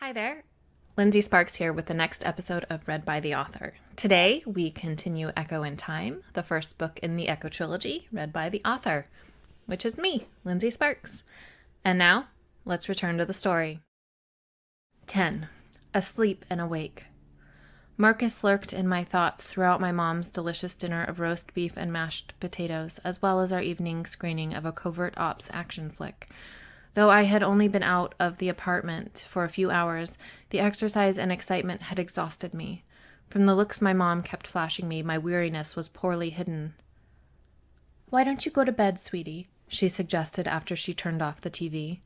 Hi there, Lindsey Sparks here with the next episode of Read by the Author. Today we continue Echo in Time, the first book in the Echo Trilogy, read by the author, which is me, Lindsey Sparks. And now, let's return to the story. 10. Asleep and Awake. Marcus lurked in my thoughts throughout my mom's delicious dinner of roast beef and mashed potatoes, as well as our evening screening of a covert ops action flick. Though I had only been out of the apartment for a few hours, the exercise and excitement had exhausted me. From the looks my mom kept flashing me, my weariness was poorly hidden. "Why don't you go to bed, sweetie?" she suggested after she turned off the TV.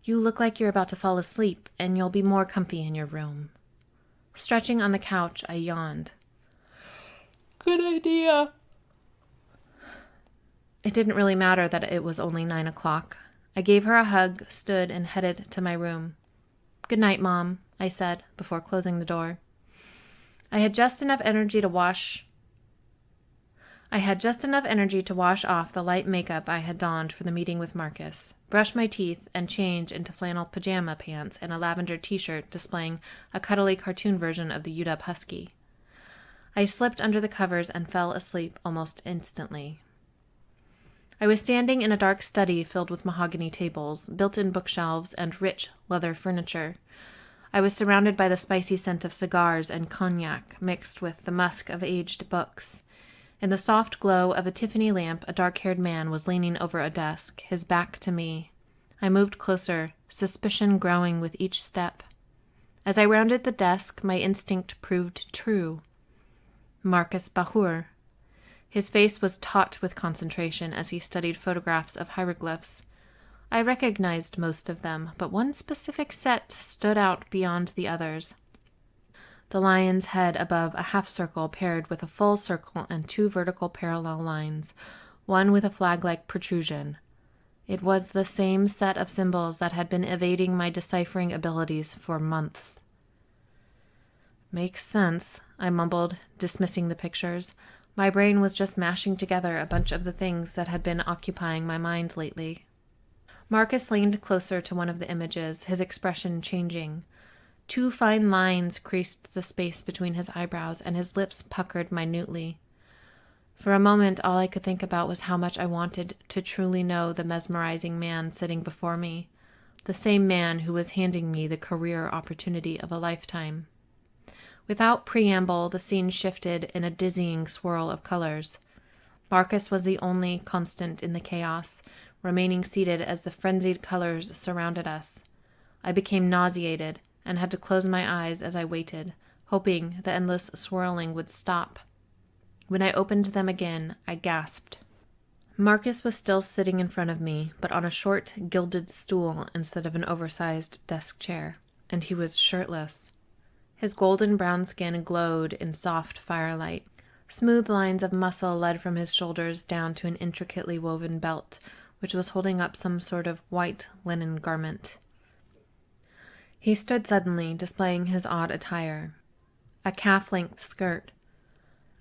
"You look like you're about to fall asleep, and you'll be more comfy in your room." Stretching on the couch, I yawned. "Good idea." It didn't really matter that it was only 9 o'clock. I gave her a hug, stood, and headed to my room. "Good night, Mom," I said before closing the door. I had just enough energy to wash off the light makeup I had donned for the meeting with Marcus, brush my teeth, and change into flannel pajama pants and a lavender t-shirt displaying a cuddly cartoon version of the UW Husky. I slipped under the covers and fell asleep almost instantly. I was standing in a dark study filled with mahogany tables, built-in bookshelves, and rich leather furniture. I was surrounded by the spicy scent of cigars and cognac, mixed with the musk of aged books. In the soft glow of a Tiffany lamp, a dark-haired man was leaning over a desk, his back to me. I moved closer, suspicion growing with each step. As I rounded the desk, my instinct proved true. Marcus Bahur. His face was taut with concentration as he studied photographs of hieroglyphs. I recognized most of them, but one specific set stood out beyond the others. The lion's head above a half-circle paired with a full circle and 2 vertical parallel lines, one with a flag-like protrusion. It was the same set of symbols that had been evading my deciphering abilities for months. "Makes sense," I mumbled, dismissing the pictures. My brain was just mashing together a bunch of the things that had been occupying my mind lately. Marcus leaned closer to one of the images, his expression changing. 2 fine lines creased the space between his eyebrows, and his lips puckered minutely. For a moment, all I could think about was how much I wanted to truly know the mesmerizing man sitting before me, the same man who was handing me the career opportunity of a lifetime. Without preamble, the scene shifted in a dizzying swirl of colors. Marcus was the only constant in the chaos, remaining seated as the frenzied colors surrounded us. I became nauseated and had to close my eyes as I waited, hoping the endless swirling would stop. When I opened them again, I gasped. Marcus was still sitting in front of me, but on a short, gilded stool instead of an oversized desk chair, and he was shirtless. His golden brown skin glowed in soft firelight. Smooth lines of muscle led from his shoulders down to an intricately woven belt, which was holding up some sort of white linen garment. He stood suddenly, displaying his odd attire. A calf-length skirt.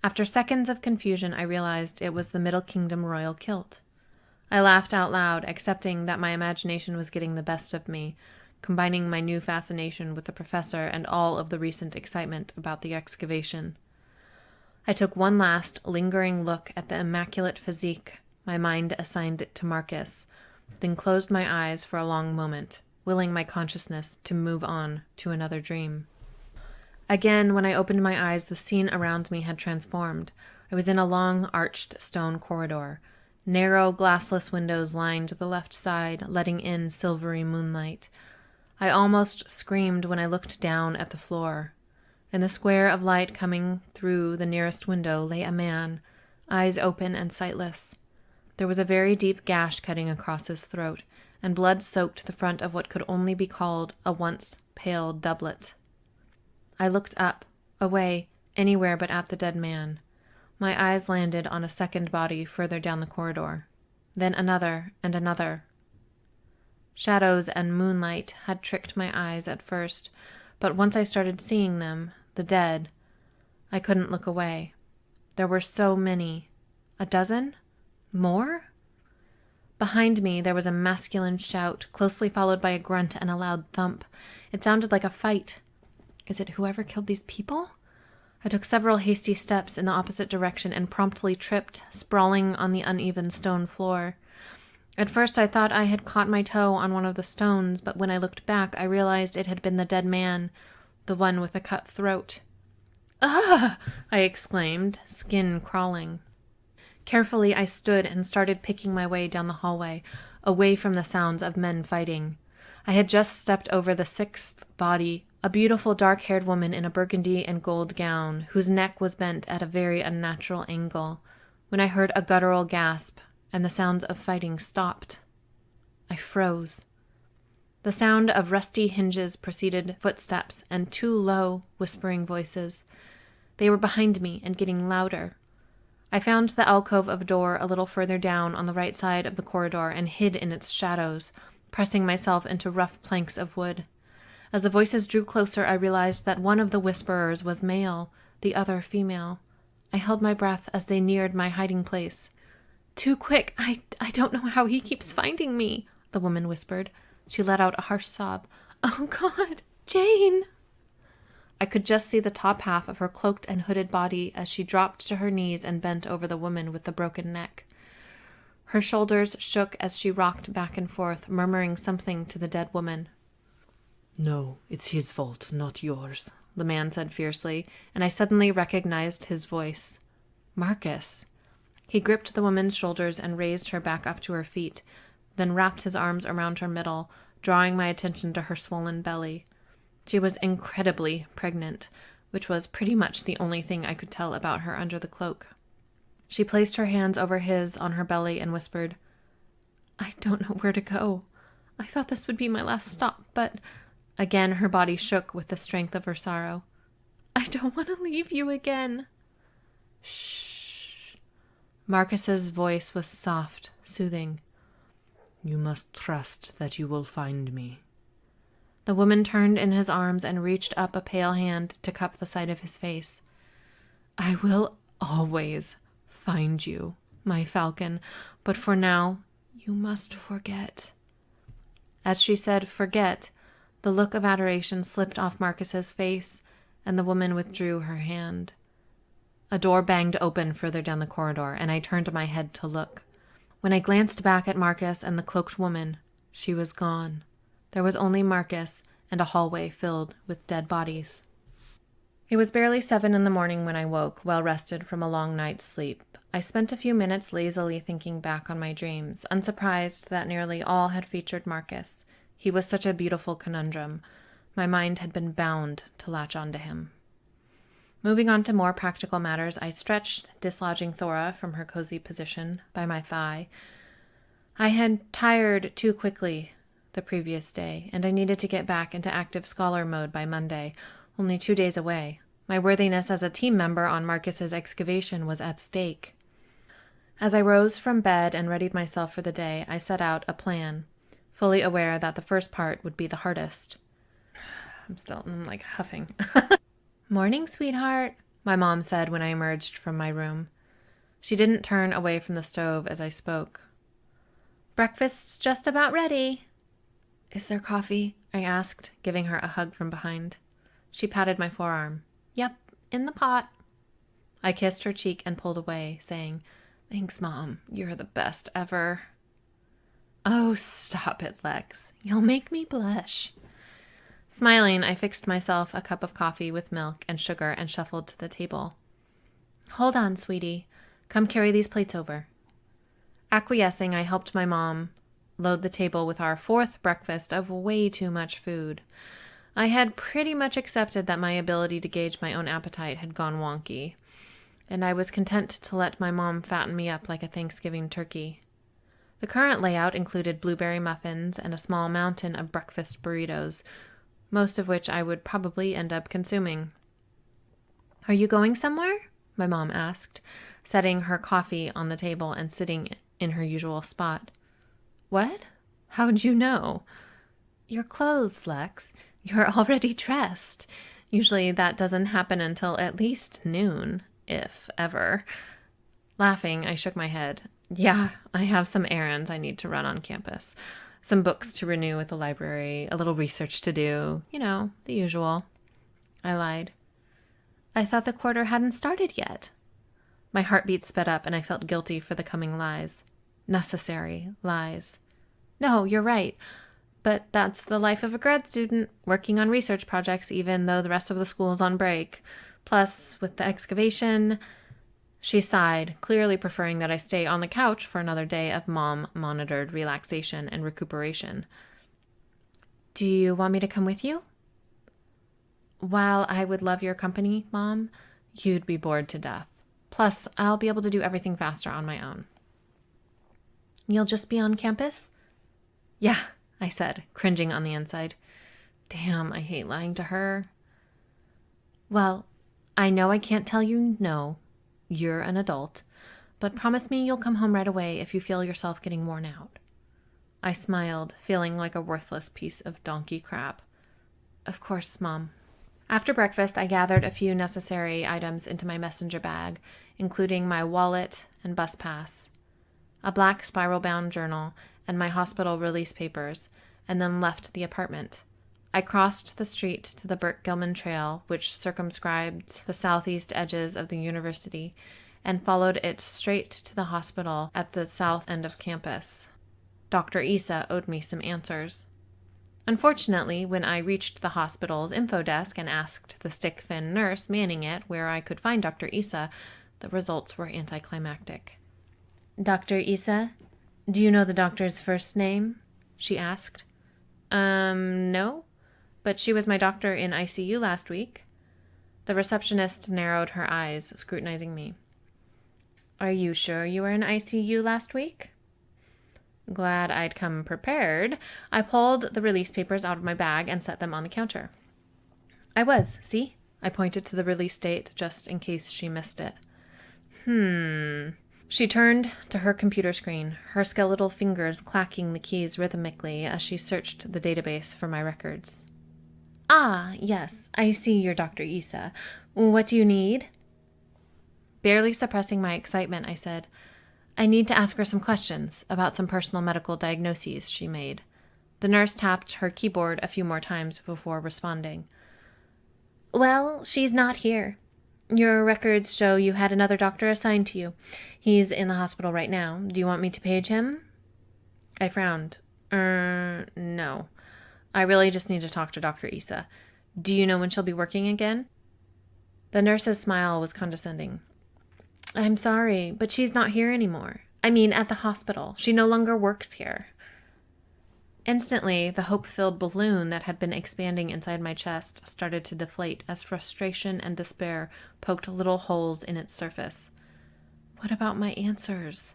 After seconds of confusion, I realized it was the Middle Kingdom royal kilt. I laughed out loud, accepting that my imagination was getting the best of me, combining my new fascination with the professor and all of the recent excitement about the excavation. I took one last, lingering look at the immaculate physique my mind assigned it to Marcus, then closed my eyes for a long moment, willing my consciousness to move on to another dream. Again, when I opened my eyes, the scene around me had transformed. I was in a long, arched stone corridor. Narrow, glassless windows lined the left side, letting in silvery moonlight. I almost screamed when I looked down at the floor. In the square of light coming through the nearest window lay a man, eyes open and sightless. There was a very deep gash cutting across his throat, and blood soaked the front of what could only be called a once pale doublet. I looked up, away, anywhere but at the dead man. My eyes landed on a second body further down the corridor. Then another and another. Shadows and moonlight had tricked my eyes at first, but once I started seeing them, the dead, I couldn't look away. There were so many. 12? More? Behind me, there was a masculine shout, closely followed by a grunt and a loud thump. It sounded like a fight. Is it whoever killed these people? I took several hasty steps in the opposite direction and promptly tripped, sprawling on the uneven stone floor. At first I thought I had caught my toe on one of the stones, but when I looked back, I realized it had been the dead man, the one with a cut throat. "Ah!" I exclaimed, skin crawling. Carefully, I stood and started picking my way down the hallway, away from the sounds of men fighting. I had just stepped over the sixth body, a beautiful dark-haired woman in a burgundy and gold gown, whose neck was bent at a very unnatural angle, when I heard a guttural gasp, and the sounds of fighting stopped. I froze. The sound of rusty hinges preceded footsteps and two low, whispering voices. They were behind me and getting louder. I found the alcove of a door a little further down on the right side of the corridor and hid in its shadows, pressing myself into rough planks of wood. As the voices drew closer, I realized that one of the whisperers was male, the other female. I held my breath as they neared my hiding place. "Too quick! I don't know how he keeps finding me," the woman whispered. She let out a harsh sob. "Oh, God! Jane!" I could just see the top half of her cloaked and hooded body as she dropped to her knees and bent over the woman with the broken neck. Her shoulders shook as she rocked back and forth, murmuring something to the dead woman. "No, it's his fault, not yours," the man said fiercely, and I suddenly recognized his voice. Marcus. He gripped the woman's shoulders and raised her back up to her feet, then wrapped his arms around her middle, drawing my attention to her swollen belly. She was incredibly pregnant, which was pretty much the only thing I could tell about her under the cloak. She placed her hands over his on her belly and whispered, "I don't know where to go. I thought this would be my last stop, but..." Again her body shook with the strength of her sorrow. "I don't want to leave you again." "Shh." Marcus's voice was soft, soothing. "You must trust that you will find me." The woman turned in his arms and reached up a pale hand to cup the side of his face. "I will always find you, my falcon, but for now, you must forget." As she said forget, the look of adoration slipped off Marcus's face, and the woman withdrew her hand. A door banged open further down the corridor, and I turned my head to look. When I glanced back at Marcus and the cloaked woman, she was gone. There was only Marcus and a hallway filled with dead bodies. It was barely 7 in the morning when I woke, well rested from a long night's sleep. I spent a few minutes lazily thinking back on my dreams, unsurprised that nearly all had featured Marcus. He was such a beautiful conundrum. My mind had been bound to latch onto him. Moving on to more practical matters, I stretched, dislodging Thora from her cozy position by my thigh. I had tired too quickly the previous day, and I needed to get back into active scholar mode by Monday, only 2 days away. My worthiness as a team member on Marcus's excavation was at stake. As I rose from bed and readied myself for the day, I set out a plan, fully aware that the first part would be the hardest. I'm still, huffing. "Morning, sweetheart," my mom said when I emerged from my room. She didn't turn away from the stove as I spoke. "Breakfast's just about ready." "Is there coffee?" I asked, giving her a hug from behind. She patted my forearm. "Yep, in the pot." I kissed her cheek and pulled away, saying, "Thanks, Mom. You're the best ever." "Oh, stop it, Lex. You'll make me blush." Smiling, I fixed myself a cup of coffee with milk and sugar and shuffled to the table. "Hold on, sweetie. Come carry these plates over." Acquiescing, I helped my mom load the table with our 4th breakfast of way too much food. I had pretty much accepted that my ability to gauge my own appetite had gone wonky, and I was content to let my mom fatten me up like a Thanksgiving turkey. The current layout included blueberry muffins and a small mountain of breakfast burritos, most of which I would probably end up consuming. "Are you going somewhere?" my mom asked, setting her coffee on the table and sitting in her usual spot. "What? How'd you know?" "Your clothes, Lex. You're already dressed. Usually that doesn't happen until at least noon, if ever." Laughing, I shook my head. Yeah, I have some errands I need to run on campus. Some books to renew at the library, a little research to do, the usual. I lied. I thought the quarter hadn't started yet. My heartbeat sped up and I felt guilty for the coming lies. Necessary lies. No, you're right. But that's the life of a grad student, working on research projects even though the rest of the school's on break. Plus, with the excavation... She sighed, clearly preferring that I stay on the couch for another day of mom-monitored relaxation and recuperation. Do you want me to come with you? While I would love your company, Mom, you'd be bored to death. Plus, I'll be able to do everything faster on my own. You'll just be on campus? Yeah, I said, cringing on the inside. Damn, I hate lying to her. Well, I know I can't tell you no. You're an adult, but promise me you'll come home right away if you feel yourself getting worn out. I smiled, feeling like a worthless piece of donkey crap. Of course, Mom. After breakfast, I gathered a few necessary items into my messenger bag, including my wallet and bus pass, a black spiral-bound journal, and my hospital release papers, and then left the apartment. I crossed the street to the Burke-Gilman Trail, which circumscribed the southeast edges of the university, and followed it straight to the hospital at the south end of campus. Dr. Issa owed me some answers. Unfortunately, when I reached the hospital's info desk and asked the stick-thin nurse manning it where I could find Dr. Issa, the results were anticlimactic. Dr. Issa, do you know the doctor's first name? She asked. No. But she was my doctor in ICU last week. The receptionist narrowed her eyes, scrutinizing me. Are you sure you were in ICU last week? Glad I'd come prepared, I pulled the release papers out of my bag and set them on the counter. I was, see? I pointed to the release date just in case she missed it. She turned to her computer screen, her skeletal fingers clacking the keys rhythmically as she searched the database for my records. Ah, yes, I see you're Dr. Issa. What do you need? Barely suppressing my excitement, I said, I need to ask her some questions about some personal medical diagnoses she made. The nurse tapped her keyboard a few more times before responding. Well, she's not here. Your records show you had another doctor assigned to you. He's in the hospital right now. Do you want me to page him? I frowned. No. I really just need to talk to Dr. Issa. Do you know when she'll be working again? The nurse's smile was condescending. I'm sorry, but she's not here anymore. I mean, at the hospital. She no longer works here. Instantly, the hope-filled balloon that had been expanding inside my chest started to deflate as frustration and despair poked little holes in its surface. What about my answers?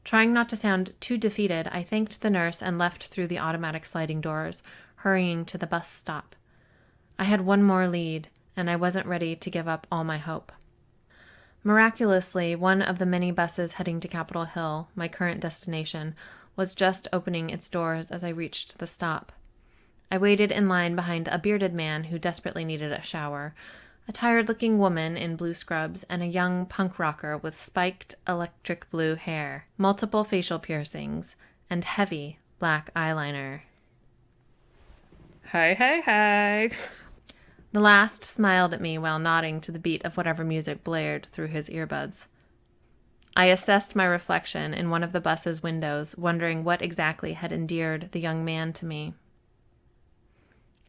Trying not to sound too defeated, I thanked the nurse and left through the automatic sliding doors, hurrying to the bus stop. I had one more lead, and I wasn't ready to give up all my hope. Miraculously, one of the many buses heading to Capitol Hill, my current destination, was just opening its doors as I reached the stop. I waited in line behind a bearded man who desperately needed a shower, a tired-looking woman in blue scrubs, and a young punk rocker with spiked electric blue hair, multiple facial piercings, and heavy black eyeliner. Hey, hey, hey! The last smiled at me while nodding to the beat of whatever music blared through his earbuds. I assessed my reflection in one of the bus's windows, wondering what exactly had endeared the young man to me,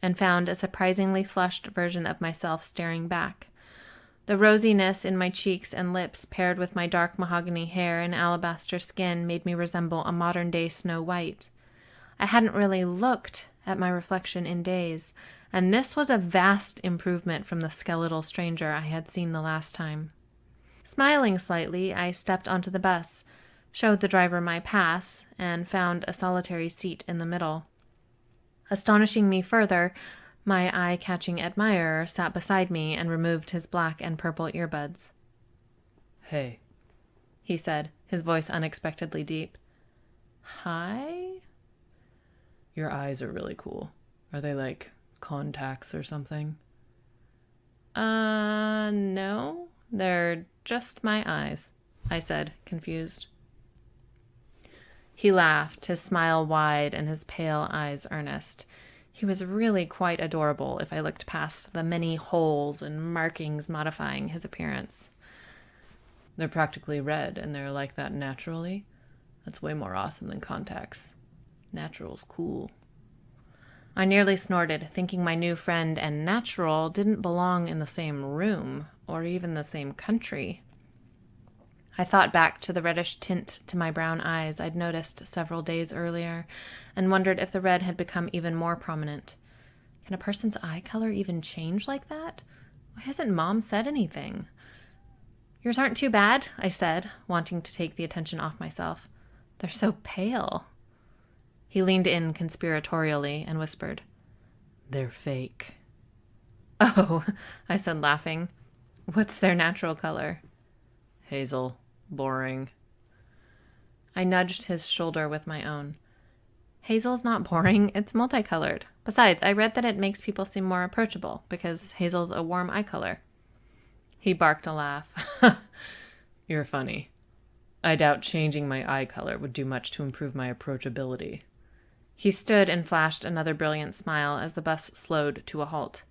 and found a surprisingly flushed version of myself staring back. The rosiness in my cheeks and lips, paired with my dark mahogany hair and alabaster skin, made me resemble a modern-day Snow White. I hadn't really looked at my reflection in days, and this was a vast improvement from the skeletal stranger I had seen the last time. Smiling slightly, I stepped onto the bus, showed the driver my pass, and found a solitary seat in the middle. Astonishing me further, my eye-catching admirer sat beside me and removed his black and purple earbuds. Hey, he said, his voice unexpectedly deep. Hi? your eyes are really cool. Are they like contacts or something? No. They're just my eyes, I said, confused. He laughed, his smile wide and his pale eyes earnest. He was really quite adorable if I looked past the many holes and markings modifying his appearance. They're practically red, and they're like that naturally. That's way more awesome than contacts. Natural's cool. I nearly snorted, thinking my new friend and natural didn't belong in the same room, or even the same country. I thought back to the reddish tint to my brown eyes I'd noticed several days earlier, and wondered if the red had become even more prominent. Can a person's eye color even change like that? Why hasn't Mom said anything? Yours aren't too bad, I said, wanting to take the attention off myself. They're so pale. He leaned in conspiratorially and whispered, They're fake. Oh, I said, laughing. What's their natural color? Hazel. Boring. I nudged his shoulder with my own. Hazel's not boring, it's multicolored. Besides, I read that it makes people seem more approachable, because hazel's a warm eye color. He barked a laugh. You're funny. I doubt changing my eye color would do much to improve my approachability. He stood and flashed another brilliant smile as the bus slowed to a halt.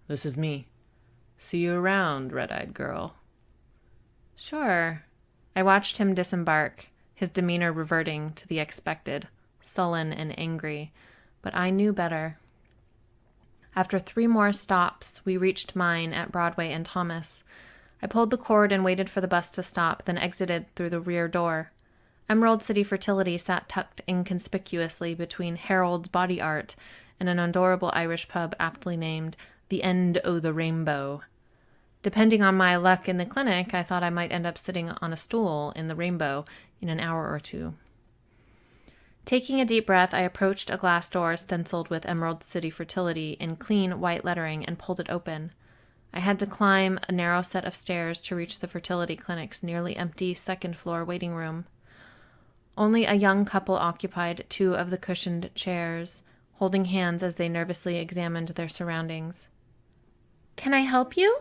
This is me. See you around, red-eyed girl. Sure. I watched him disembark, his demeanor reverting to the expected, sullen and angry, but I knew better. After 3 more stops, we reached mine at Broadway and Thomas. I pulled the cord and waited for the bus to stop, then exited through the rear door. Emerald City Fertility sat tucked inconspicuously between Harold's Body Art and an adorable Irish pub aptly named The End o' the Rainbow. Depending on my luck in the clinic, I thought I might end up sitting on a stool in the Rainbow in an hour or 2. Taking a deep breath, I approached a glass door stenciled with Emerald City Fertility in clean white lettering and pulled it open. I had to climb a narrow set of stairs to reach the fertility clinic's nearly empty second-floor waiting room. Only a young couple occupied 2 of the cushioned chairs, holding hands as they nervously examined their surroundings. "Can I help you?"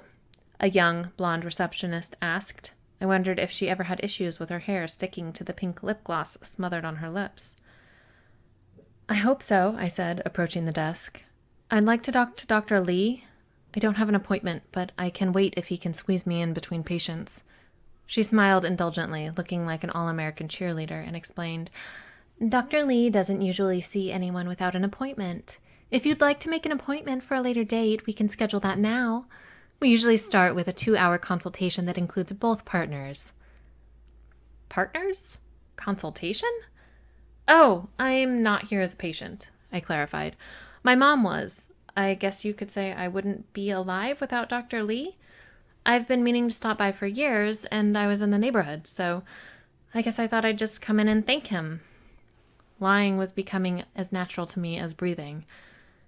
a young, blonde receptionist asked. I wondered if she ever had issues with her hair sticking to the pink lip gloss smothered on her lips. "I hope so," I said, approaching the desk. "I'd like to talk to Dr. Lee. I don't have an appointment, but I can wait if he can squeeze me in between patients." She smiled indulgently, looking like an all-American cheerleader, and explained, "Dr. Lee doesn't usually see anyone without an appointment. If you'd like to make an appointment for a later date, we can schedule that now. We usually start with a 2-hour consultation that includes both partners." "Partners? Consultation?" "Oh, I'm not here as a patient," I clarified. "My mom was. I guess you could say I wouldn't be alive without Dr. Lee. I've been meaning to stop by for years, and I was in the neighborhood, so I guess I thought I'd just come in and thank him." Lying was becoming as natural to me as breathing.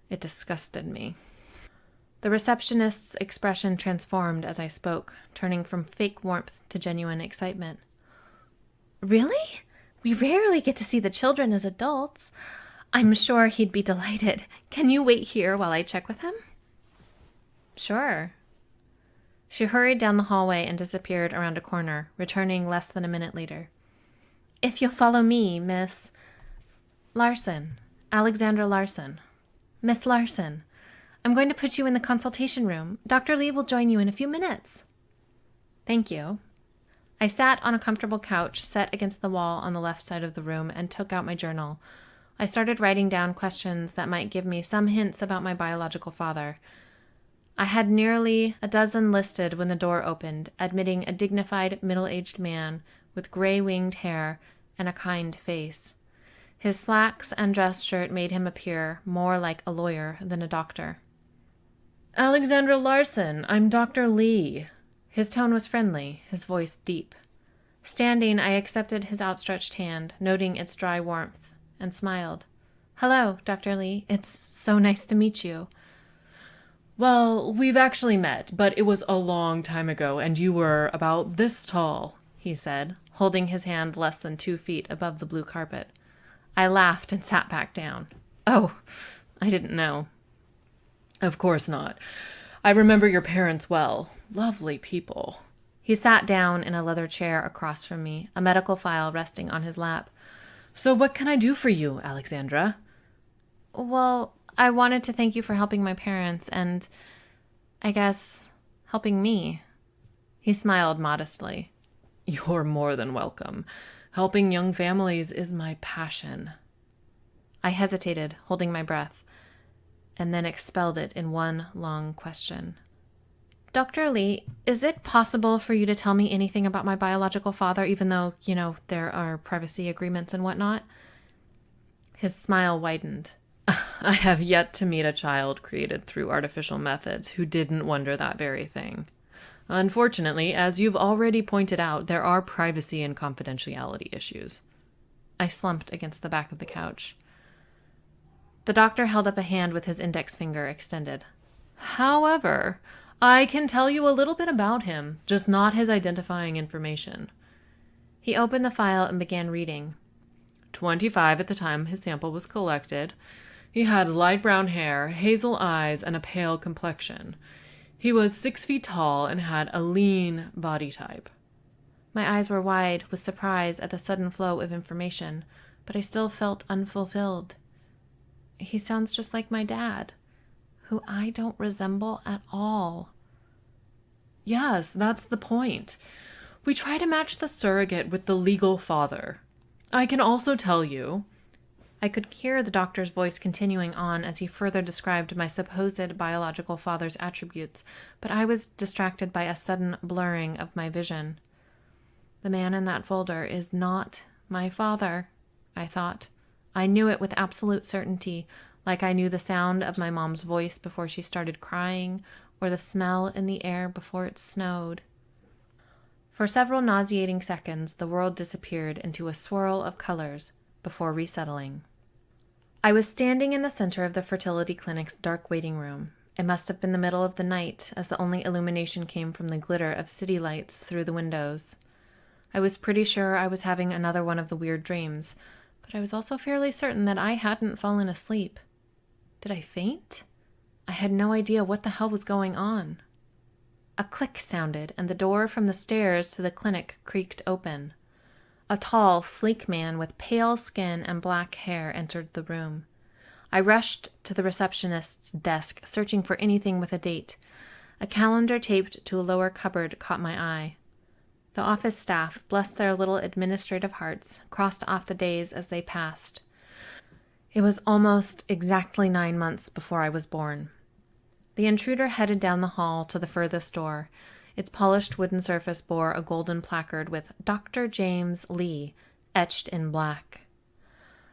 It disgusted me. The receptionist's expression transformed as I spoke, turning from fake warmth to genuine excitement. "Really? We rarely get to see the children as adults. I'm sure he'd be delighted. Can you wait here while I check with him?" "Sure." She hurried down the hallway and disappeared around a corner, returning less than a minute later. "If you'll follow me, Miss Larson, Alexandra Larson. Miss Larson, I'm going to put you in the consultation room. Dr. Lee will join you in a few minutes." "Thank you." I sat on a comfortable couch set against the wall on the left side of the room and took out my journal. I started writing down questions that might give me some hints about my biological father. I had nearly a dozen listed when the door opened, admitting a dignified, middle-aged man with gray-winged hair and a kind face. His slacks and dress shirt made him appear more like a lawyer than a doctor. "Alexandra Larson, I'm Dr. Lee." His tone was friendly, his voice deep. Standing, I accepted his outstretched hand, noting its dry warmth, and smiled. "Hello, Dr. Lee. It's so nice to meet you." "Well, we've actually met, but it was a long time ago, and you were about this tall," he said, holding his hand less than 2 feet above the blue carpet. I laughed and sat back down. "Oh, I didn't know." "Of course not. I remember your parents well. Lovely people." He sat down in a leather chair across from me, a medical file resting on his lap. So what can I do for you, Alexandra? Well, I wanted to thank you for helping my parents and, I guess, helping me. He smiled modestly. You're more than welcome. Helping young families is my passion. I hesitated, holding my breath, and then expelled it in one long question. Dr. Lee, is it possible for you to tell me anything about my biological father, even though, there are privacy agreements and whatnot? His smile widened. I have yet to meet a child created through artificial methods who didn't wonder that very thing. Unfortunately, as you've already pointed out, there are privacy and confidentiality issues. I slumped against the back of the couch. The doctor held up a hand with his index finger extended. However, I can tell you a little bit about him, just not his identifying information. He opened the file and began reading. 25 at the time his sample was collected. He had light brown hair, hazel eyes, and a pale complexion. He was 6 feet tall and had a lean body type. My eyes were wide with surprise at the sudden flow of information, but I still felt unfulfilled. He sounds just like my dad, who I don't resemble at all. Yes, that's the point. We try to match the surrogate with the legal father. I can also tell you... I could hear the doctor's voice continuing on as he further described my supposed biological father's attributes, but I was distracted by a sudden blurring of my vision. The man in that folder is not my father, I thought. I knew it with absolute certainty, like I knew the sound of my mom's voice before she started crying, or the smell in the air before it snowed. For several nauseating seconds, the world disappeared into a swirl of colors before resettling. I was standing in the center of the fertility clinic's dark waiting room. It must have been the middle of the night, as the only illumination came from the glitter of city lights through the windows. I was pretty sure I was having another one of the weird dreams, but I was also fairly certain that I hadn't fallen asleep. Did I faint? I had no idea what the hell was going on. A click sounded, and the door from the stairs to the clinic creaked open. A tall, sleek man with pale skin and black hair entered the room. I rushed to the receptionist's desk, searching for anything with a date. A calendar taped to a lower cupboard caught my eye. The office staff, bless their little administrative hearts, crossed off the days as they passed. It was almost exactly 9 months before I was born. The intruder headed down the hall to the furthest door. Its polished wooden surface bore a golden placard with Dr. James Lee etched in black.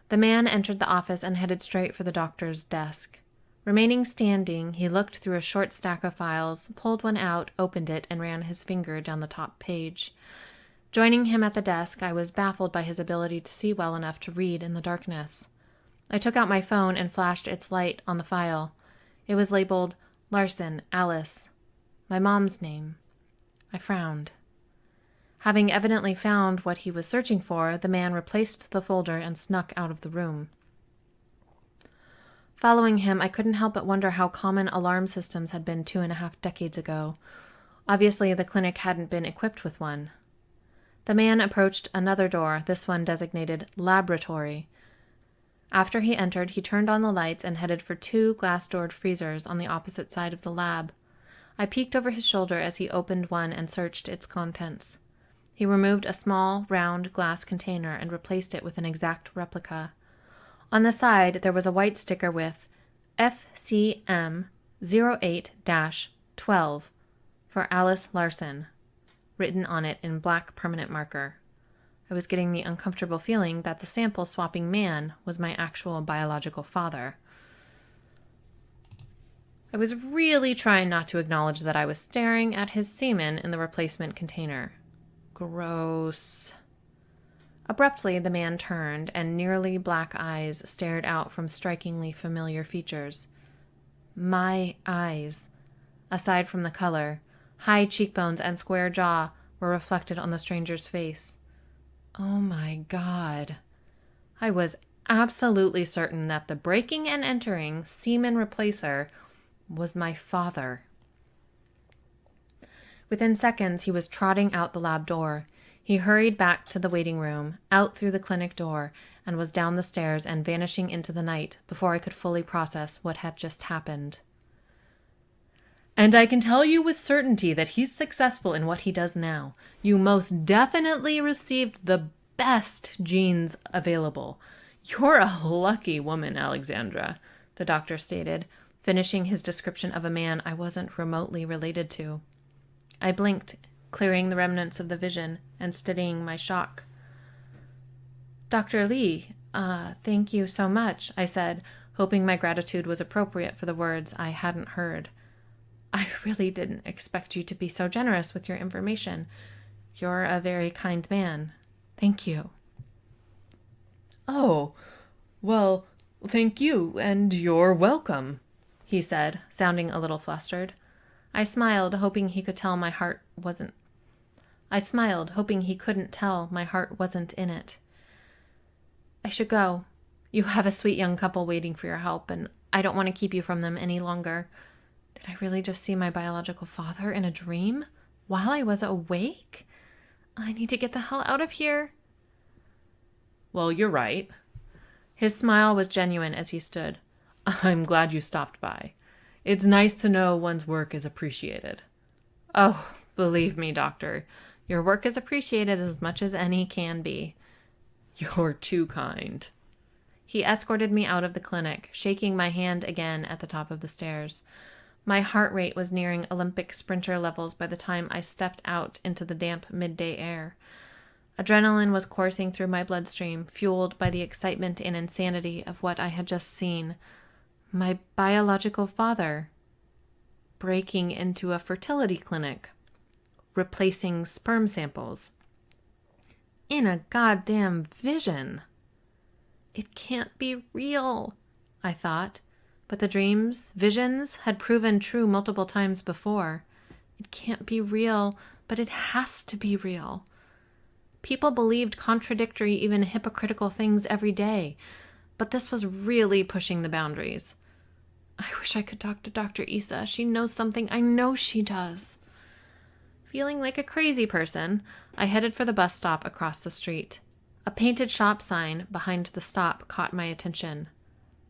The man entered the office and headed straight for the doctor's desk. Remaining standing, he looked through a short stack of files, pulled one out, opened it, and ran his finger down the top page. Joining him at the desk, I was baffled by his ability to see well enough to read in the darkness. I took out my phone and flashed its light on the file. It was labeled Larson, Alice, my mom's name. I frowned. Having evidently found what he was searching for, the man replaced the folder and snuck out of the room. Following him, I couldn't help but wonder how common alarm systems had been 2.5 decades ago. Obviously, the clinic hadn't been equipped with one. The man approached another door, this one designated laboratory. After he entered, he turned on the lights and headed for 2 glass-doored freezers on the opposite side of the lab. I peeked over his shoulder as he opened one and searched its contents. He removed a small, round glass container and replaced it with an exact replica. On the side, there was a white sticker with FCM 08-12 for Alice Larson, written on it in black permanent marker. I was getting the uncomfortable feeling that the sample-swapping man was my actual biological father. I was really trying not to acknowledge that I was staring at his semen in the replacement container. Gross. Abruptly, the man turned, and nearly black eyes stared out from strikingly familiar features. My eyes. Aside from the color, high cheekbones and square jaw were reflected on the stranger's face. Oh my God. I was absolutely certain that the breaking and entering semen replacer was my father. Within seconds, he was trotting out the lab door. He hurried back to the waiting room, out through the clinic door, and was down the stairs and vanishing into the night before I could fully process what had just happened. And I can tell you with certainty that he's successful in what he does now. You most definitely received the best genes available. You're a lucky woman, Alexandra, the doctor stated, finishing his description of a man I wasn't remotely related to. I blinked, clearing the remnants of the vision and steadying my shock. Dr. Lee, thank you so much, I said, hoping my gratitude was appropriate for the words I hadn't heard. I really didn't expect you to be so generous with your information. You're a very kind man. Thank you. Oh, well, thank you, and you're welcome, he said, sounding a little flustered. I smiled, hoping he couldn't tell my heart wasn't in it. I should go. You have a sweet young couple waiting for your help, and I don't want to keep you from them any longer. Did I really just see my biological father in a dream while I was awake? I need to get the hell out of here. Well, you're right. His smile was genuine as he stood. I'm glad you stopped by. It's nice to know one's work is appreciated. Oh, believe me, doctor, your work is appreciated as much as any can be. You're too kind. He escorted me out of the clinic, shaking my hand again at the top of the stairs. My heart rate was nearing Olympic sprinter levels by the time I stepped out into the damp midday air. Adrenaline was coursing through my bloodstream, fueled by the excitement and insanity of what I had just seen. My biological father breaking into a fertility clinic, replacing sperm samples. In a goddamn vision. It can't be real, I thought. But the dreams, visions, had proven true multiple times before. It can't be real, but it has to be real. People believed contradictory, even hypocritical things every day, but this was really pushing the boundaries. I wish I could talk to Dr. Issa. She knows something. I know she does. Feeling like a crazy person, I headed for the bus stop across the street. A painted shop sign behind the stop caught my attention.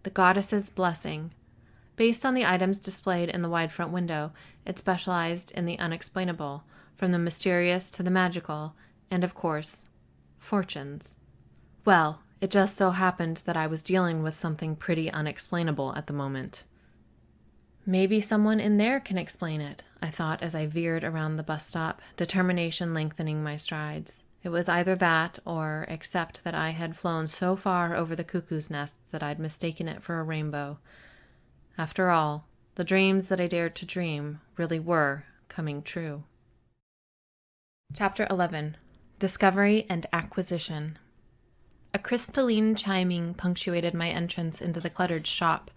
The Goddess's Blessing. Based on the items displayed in the wide front window, it specialized in the unexplainable, from the mysterious to the magical, and of course, fortunes. Well, it just so happened that I was dealing with something pretty unexplainable at the moment. Maybe someone in there can explain it, I thought as I veered around the bus stop, determination lengthening my strides. It was either that or accept that I had flown so far over the cuckoo's nest that I'd mistaken it for a rainbow. After all, the dreams that I dared to dream really were coming true. Chapter 11. Discovery and Acquisition. A crystalline chiming punctuated my entrance into the cluttered shop.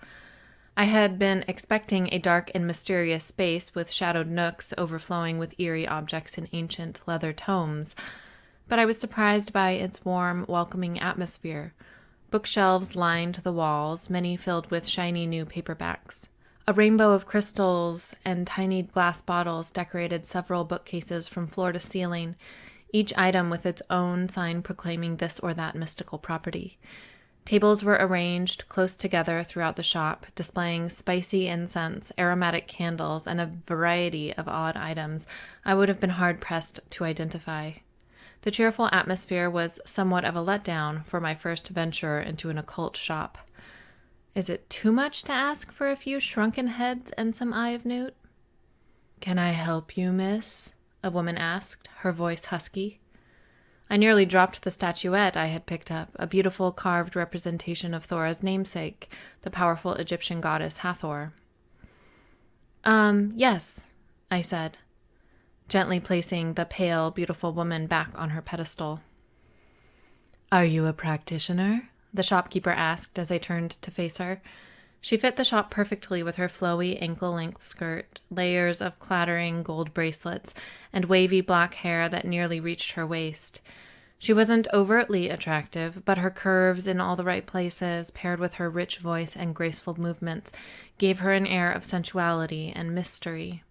I had been expecting a dark and mysterious space with shadowed nooks overflowing with eerie objects in ancient leather tomes, but I was surprised by its warm, welcoming atmosphere. Bookshelves lined the walls, many filled with shiny new paperbacks. A rainbow of crystals and tiny glass bottles decorated several bookcases from floor to ceiling, each item with its own sign proclaiming this or that mystical property. Tables were arranged close together throughout the shop, displaying spicy incense, aromatic candles, and a variety of odd items I would have been hard-pressed to identify. The cheerful atmosphere was somewhat of a letdown for my first venture into an occult shop. Is it too much to ask for a few shrunken heads and some eye of newt? "Can I help you, miss?" a woman asked, her voice husky. I nearly dropped the statuette I had picked up, a beautiful carved representation of Thora's namesake, the powerful Egyptian goddess Hathor. Yes," I said, gently placing the pale, beautiful woman back on her pedestal. "Are you a practitioner?" the shopkeeper asked as I turned to face her. She fit the shop perfectly with her flowy ankle-length skirt, layers of clattering gold bracelets, and wavy black hair that nearly reached her waist. She wasn't overtly attractive, but her curves in all the right places, paired with her rich voice and graceful movements, gave her an air of sensuality and mystery.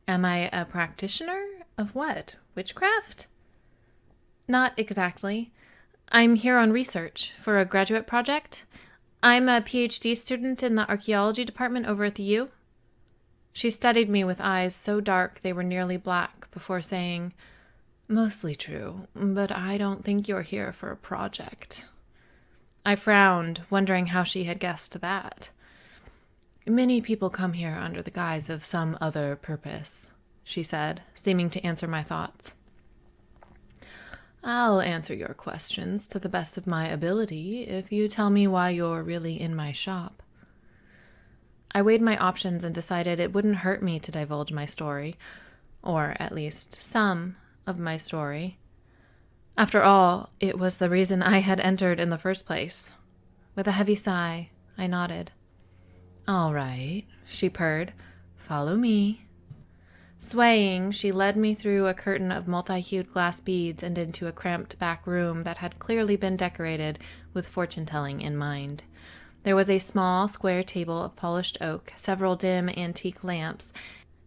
"Am I a practitioner? Of what? Witchcraft?" Not exactly. I'm here on research for a graduate project. I'm a PhD student in the archaeology department over at the U. She studied me with eyes so dark they were nearly black before saying, "Mostly true, but I don't think you're here for a project." I frowned, wondering how she had guessed that. "Many people come here under the guise of some other purpose," she said, seeming to answer my thoughts. "I'll answer your questions to the best of my ability if you tell me why you're really in my shop." I weighed my options and decided it wouldn't hurt me to divulge my story, or at least some of my story. After all, it was the reason I had entered in the first place. With a heavy sigh, I nodded. "All right," she purred. "Follow me." Swaying, she led me through a curtain of multi-hued glass beads and into a cramped back room that had clearly been decorated with fortune-telling in mind. There was a small, square table of polished oak, several dim antique lamps,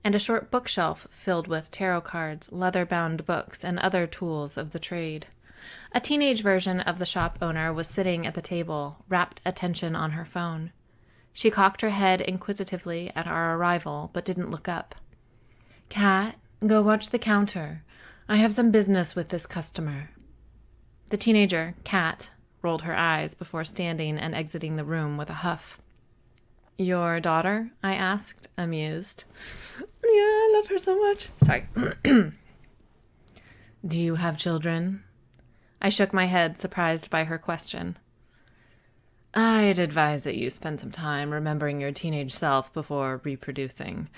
and a short bookshelf filled with tarot cards, leather-bound books, and other tools of the trade. A teenage version of the shop owner was sitting at the table, rapt attention on her phone. She cocked her head inquisitively at our arrival, but didn't look up. "Kat, go watch the counter. I have some business with this customer." The teenager, Kat, rolled her eyes before standing and exiting the room with a huff. "Your daughter?" I asked, amused. "Yeah, I love her so much." Sorry. "Do you have children?" I shook my head, surprised by her question. "I'd advise that you spend some time remembering your teenage self before reproducing.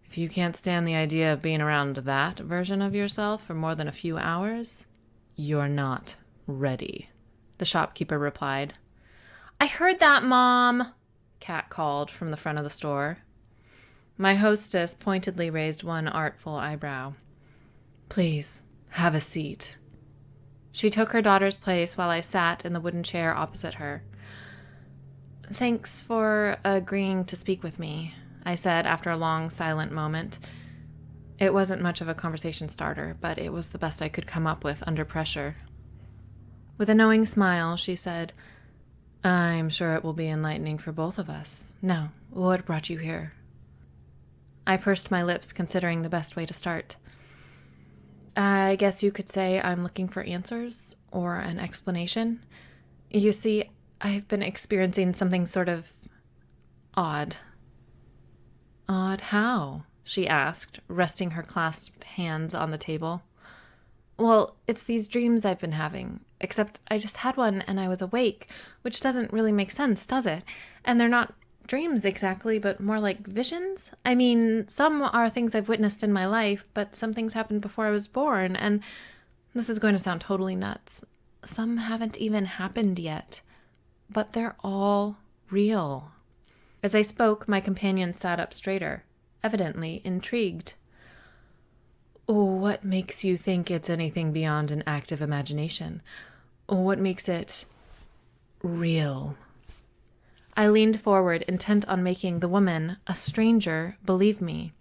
If you can't stand the idea of being around that version of yourself for more than a few hours, you're not ready," the shopkeeper replied. "I heard that, Mom," Kat called from the front of the store. My hostess pointedly raised one artful eyebrow. "Please, have a seat." She took her daughter's place while I sat in the wooden chair opposite her. "Thanks for agreeing to speak with me," I said after a long, silent moment. It wasn't much of a conversation starter, but it was the best I could come up with under pressure. With a knowing smile, she said, "I'm sure it will be enlightening for both of us. Now, what brought you here?" I pursed my lips, considering the best way to start. "I guess you could say I'm looking for answers, or an explanation. You see, I've been experiencing something sort of odd." "Odd how?" she asked, resting her clasped hands on the table. "Well, it's these dreams I've been having, except I just had one and I was awake, which doesn't really make sense, does it? And they're not dreams exactly, but more like visions. I mean, some are things I've witnessed in my life, but some things happened before I was born, and this is going to sound totally nuts. Some haven't even happened yet, but they're all real." As I spoke, my companion sat up straighter, evidently intrigued. "What makes you think it's anything beyond an active imagination? What makes it real?" I leaned forward, intent on making the woman, a stranger, believe me.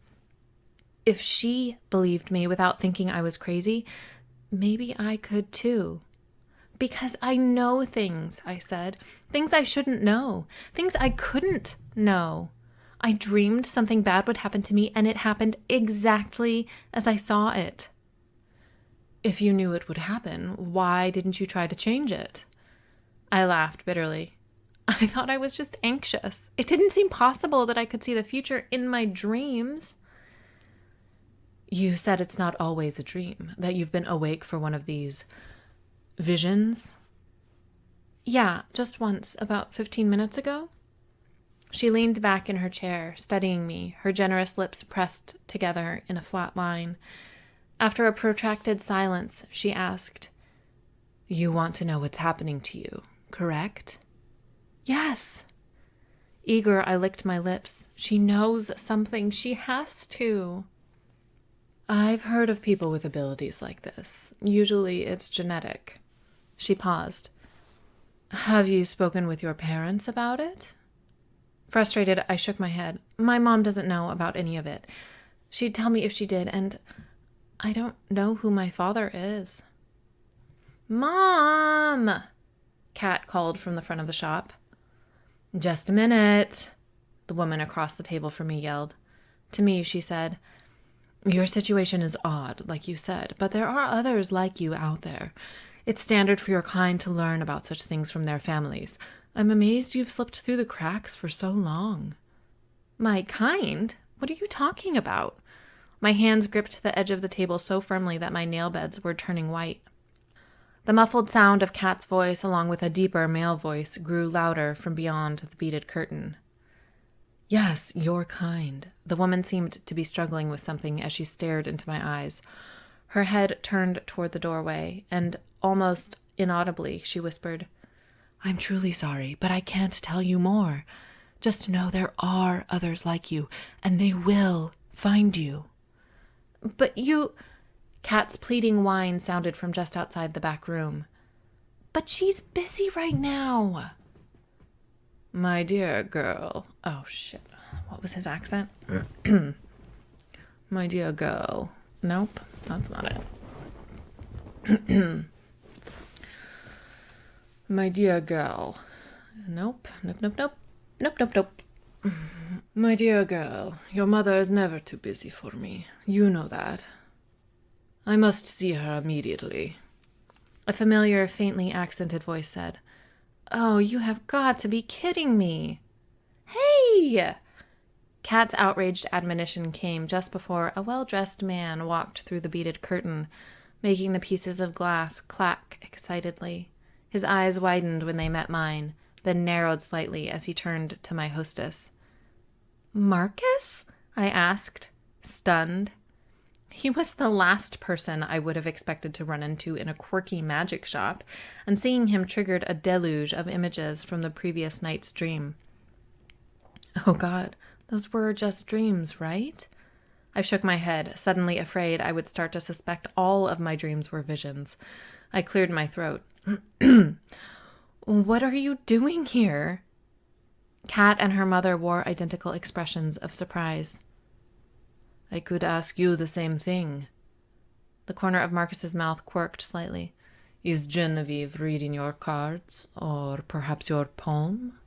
If she believed me without thinking I was crazy, maybe I could too. "Because I know things," I said. "Things I shouldn't know. Things I couldn't know. I dreamed something bad would happen to me, and it happened exactly as I saw it." "If you knew it would happen, why didn't you try to change it?" I laughed bitterly. I thought I was just anxious. It didn't seem possible that I could see the future in my dreams. "You said it's not always a dream, that you've been awake for one of these visions?" "Yeah, just once, about 15 minutes ago." She leaned back in her chair, studying me, her generous lips pressed together in a flat line. After a protracted silence, she asked, "You want to know what's happening to you, correct?" "Yes." Eager, I licked my lips. She knows something. She has to. "I've heard of people with abilities like this. Usually it's genetic." She paused. "Have you spoken with your parents about it?" Frustrated, I shook my head. "My mom doesn't know about any of it. She'd tell me if she did, and I don't know who my father is." Mom! Kat called from the front of the shop. Just a minute, the woman across the table from me yelled. To me, she said, your situation is odd, like you said, but there are others like you out there. It's standard for your kind to learn about such things from their families. I'm amazed you've slipped through the cracks for so long. My kind? What are you talking about? My hands gripped the edge of the table so firmly that my nail beds were turning white. The muffled sound of Kat's voice, along with a deeper male voice, grew louder from beyond the beaded curtain. Yes, your kind. The woman seemed to be struggling with something as she stared into my eyes. Her head turned toward the doorway, and almost inaudibly she whispered, I'm truly sorry, but I can't tell you more. Just know there are others like you, and they will find you. But you... Kat's pleading whine sounded from just outside the back room. But she's busy right now. My dear girl. Oh, shit. What was his accent? My dear girl. Nope, that's not it. My dear girl. Nope. Nope. My dear girl, your mother is never too busy for me. You know that. I must see her immediately. A familiar, faintly accented voice said, Oh, you have got to be kidding me. Hey! Kat's outraged admonition came just before a well-dressed man walked through the beaded curtain, making the pieces of glass clack excitedly. His eyes widened when they met mine, then narrowed slightly as he turned to my hostess. Marcus? I asked, stunned. He was the last person I would have expected to run into in a quirky magic shop, and seeing him triggered a deluge of images from the previous night's dream. Oh God, those were just dreams, right? I shook my head, suddenly afraid I would start to suspect all of my dreams were visions. I cleared my throat. What are you doing here? Kat and her mother wore identical expressions of surprise. I could ask you the same thing. The corner of Marcus's mouth quirked slightly. Is Genevieve reading your cards, or perhaps your poem?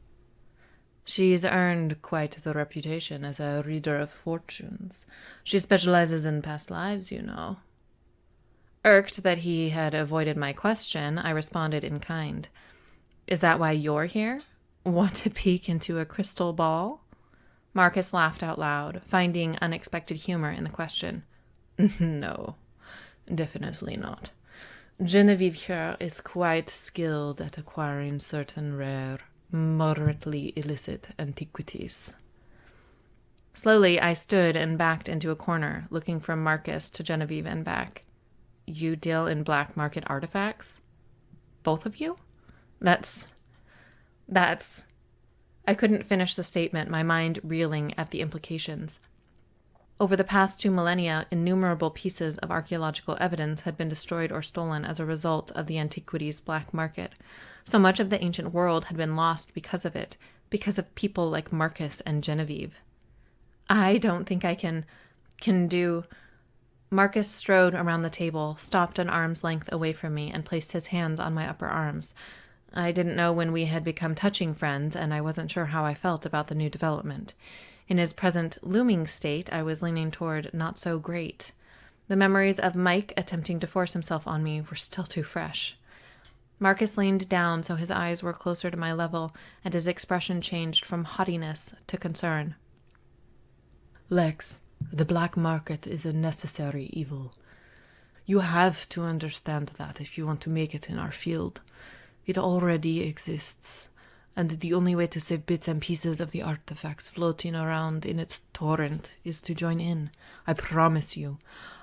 She's earned quite the reputation as a reader of fortunes. She specializes in past lives, you know. Irked that he had avoided my question, I responded in kind. Is that why you're here? Want to peek into a crystal ball? Marcus laughed out loud, finding unexpected humor in the question. No, definitely not. Genevieve here is quite skilled at acquiring certain rare, moderately illicit antiquities. Slowly, I stood and backed into a corner, looking from Marcus to Genevieve and back. You deal in black market artifacts? Both of you? That's... I couldn't finish the statement, my mind reeling at the implications. Over the past 2 millennia, innumerable pieces of archaeological evidence had been destroyed or stolen as a result of the antiquities black market. So much of the ancient world had been lost because of it, because of people like Marcus and Genevieve. I don't think I can do... Marcus strode around the table, stopped an arm's length away from me, and placed his hands on my upper arms. I didn't know when we had become touching friends, and I wasn't sure how I felt about the new development. In his present looming state, I was leaning toward not so great. The memories of Mike attempting to force himself on me were still too fresh. Marcus leaned down so his eyes were closer to my level, and his expression changed from haughtiness to concern. Lex, the black market is a necessary evil. You have to understand that if you want to make it in our field. It already exists, and the only way to save bits and pieces of the artifacts floating around in its torrent is to join in. I promise you,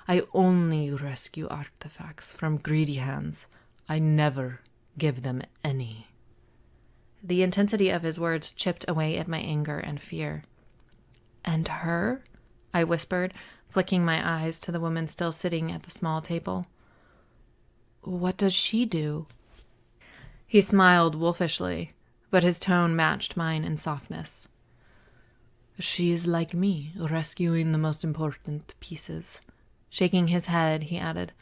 I only rescue artifacts from greedy hands. I never give them any. The intensity of his words chipped away at my anger and fear. And her? I whispered, flicking my eyes to the woman still sitting at the small table. What does she do? He smiled wolfishly, but his tone matched mine in softness. She is like me, rescuing the most important pieces. Shaking his head, he added,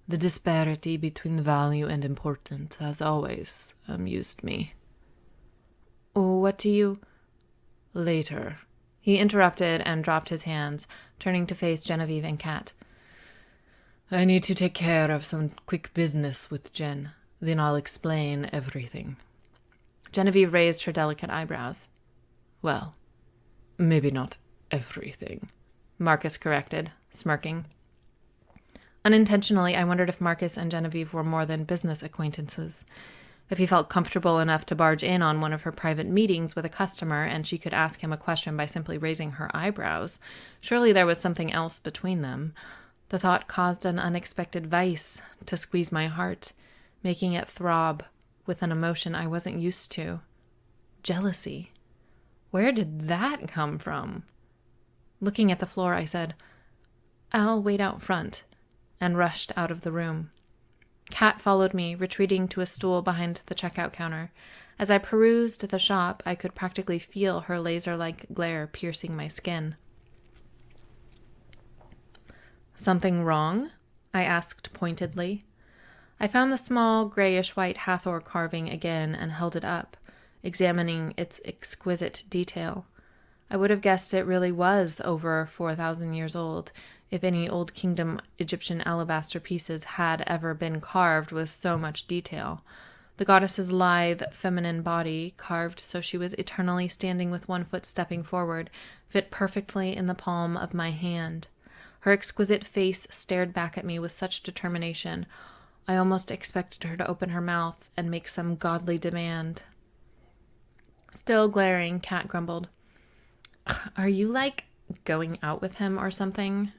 The disparity between value and importance has always amused me. What do you... Later. He interrupted and dropped his hands, turning to face Genevieve and Kat. I need to take care of some quick business with Jen. Then I'll explain everything. Genevieve raised her delicate eyebrows. Well, maybe not everything, Marcus corrected, smirking. Unintentionally, I wondered if Marcus and Genevieve were more than business acquaintances. If he felt comfortable enough to barge in on one of her private meetings with a customer and she could ask him a question by simply raising her eyebrows, surely there was something else between them. The thought caused an unexpected vice to squeeze my heart, making it throb with an emotion I wasn't used to. Jealousy. Where did that come from? Looking at the floor, I said, "I'll wait out front," and rushed out of the room. Kat followed me, retreating to a stool behind the checkout counter. As I perused the shop, I could practically feel her laser-like glare piercing my skin. "Something wrong?" I asked pointedly. I found the small, grayish-white Hathor carving again and held it up, examining its exquisite detail. I would have guessed it really was over 4,000 years old, if any Old Kingdom Egyptian alabaster pieces had ever been carved with so much detail. The goddess's lithe, feminine body, carved so she was eternally standing with one foot stepping forward, fit perfectly in the palm of my hand. Her exquisite face stared back at me with such determination, I almost expected her to open her mouth and make some godly demand. Still glaring, Kat grumbled, "Are you, going out with him or something?"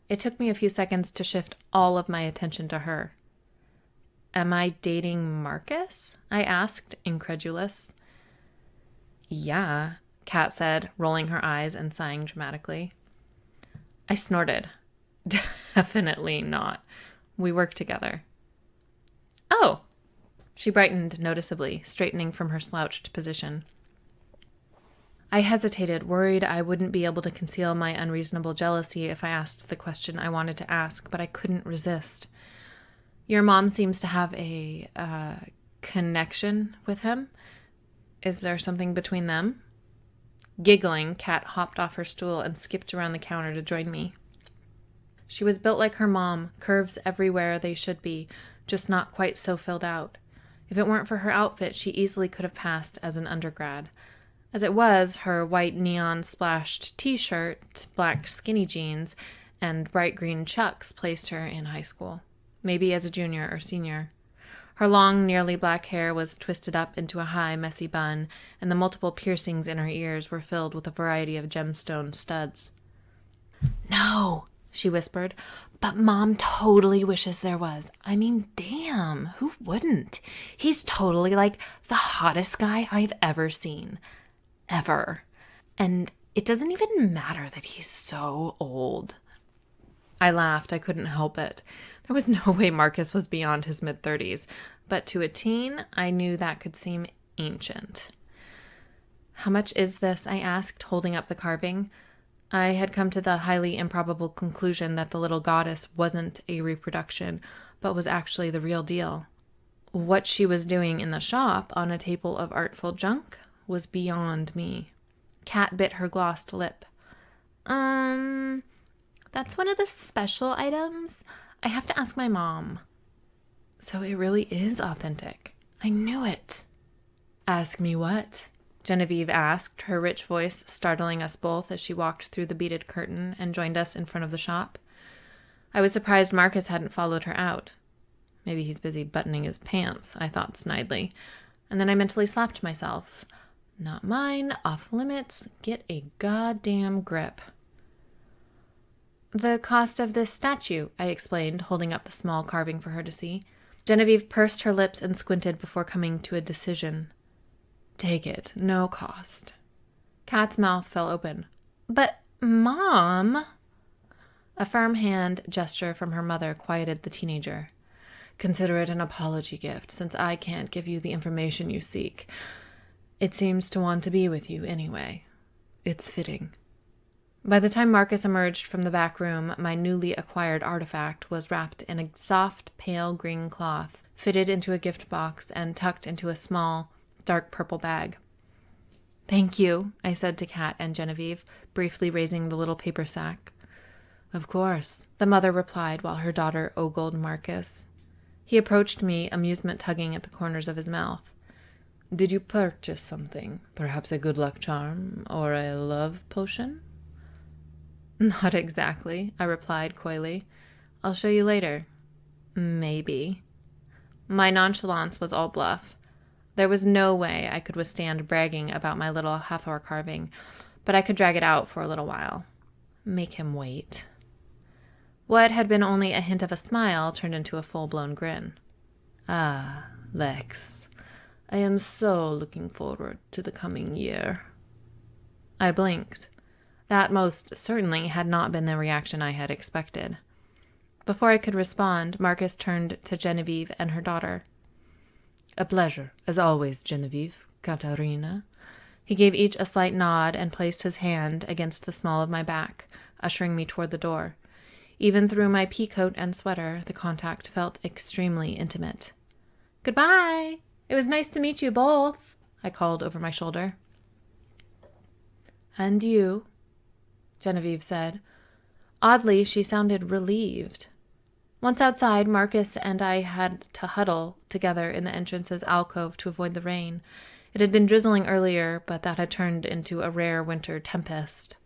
It took me a few seconds to shift all of my attention to her. "Am I dating Marcus?" I asked, incredulous. "Yeah," Kat said, rolling her eyes and sighing dramatically. I snorted. "Definitely not. We work together." "Oh!" She brightened noticeably, straightening from her slouched position. I hesitated, worried I wouldn't be able to conceal my unreasonable jealousy if I asked the question I wanted to ask, but I couldn't resist. "Your mom seems to have a connection with him. Is there something between them?" Giggling, Kat hopped off her stool and skipped around the counter to join me. She was built like her mom, curves everywhere they should be, just not quite so filled out. If it weren't for her outfit, she easily could have passed as an undergrad. As it was, her white neon-splashed t-shirt, black skinny jeans, and bright green chucks placed her in high school, maybe as a junior or senior. Her long, nearly black hair was twisted up into a high, messy bun, and the multiple piercings in her ears were filled with a variety of gemstone studs. "No," she whispered, "but Mom totally wishes there was. I mean, damn, who wouldn't? He's totally the hottest guy I've ever seen. Ever. And it doesn't even matter that he's so old." I laughed. I couldn't help it. There was no way Marcus was beyond his mid-30s, but to a teen, I knew that could seem ancient. "How much is this?" I asked, holding up the carving. I had come to the highly improbable conclusion that the little goddess wasn't a reproduction, but was actually the real deal. What she was doing in the shop on a table of artful junk was beyond me. Kat bit her glossed lip. That's one of the special items. I have to ask my mom." So it really is authentic. I knew it. "Ask me what?" Genevieve asked, her rich voice startling us both as she walked through the beaded curtain and joined us in front of the shop. I was surprised Marcus hadn't followed her out. Maybe he's busy buttoning his pants, I thought snidely, and then I mentally slapped myself. Not mine, off limits, get a goddamn grip. "The cost of this statue," I explained, holding up the small carving for her to see. Genevieve pursed her lips and squinted before coming to a decision. "Take it, no cost." Kat's mouth fell open. "But, Mom..." A firm hand gesture from her mother quieted the teenager. "Consider it an apology gift, since I can't give you the information you seek. It seems to want to be with you anyway. It's fitting." By the time Marcus emerged from the back room, my newly acquired artifact was wrapped in a soft, pale green cloth, fitted into a gift box, and tucked into a small, dark purple bag. "Thank you," I said to Kat and Genevieve, briefly raising the little paper sack. "Of course," the mother replied while her daughter ogled Marcus. He approached me, amusement tugging at the corners of his mouth. "Did you purchase something? Perhaps a good luck charm or a love potion?" "Not exactly," I replied coyly. "I'll show you later. Maybe." My nonchalance was all bluff. There was no way I could withstand bragging about my little Hathor carving, but I could drag it out for a little while. Make him wait. What had been only a hint of a smile turned into a full-blown grin. "Ah, Lex, I am so looking forward to the coming year." I blinked. That most certainly had not been the reaction I had expected. Before I could respond, Marcus turned to Genevieve and her daughter. "A pleasure, as always, Genevieve, Katarina." He gave each a slight nod and placed his hand against the small of my back, ushering me toward the door. Even through my pea coat and sweater, the contact felt extremely intimate. "Goodbye! It was nice to meet you both," I called over my shoulder. "And you," Genevieve said. Oddly, she sounded relieved. Once outside, Marcus and I had to huddle together in the entrance's alcove to avoid the rain. It had been drizzling earlier, but that had turned into a rare winter tempest.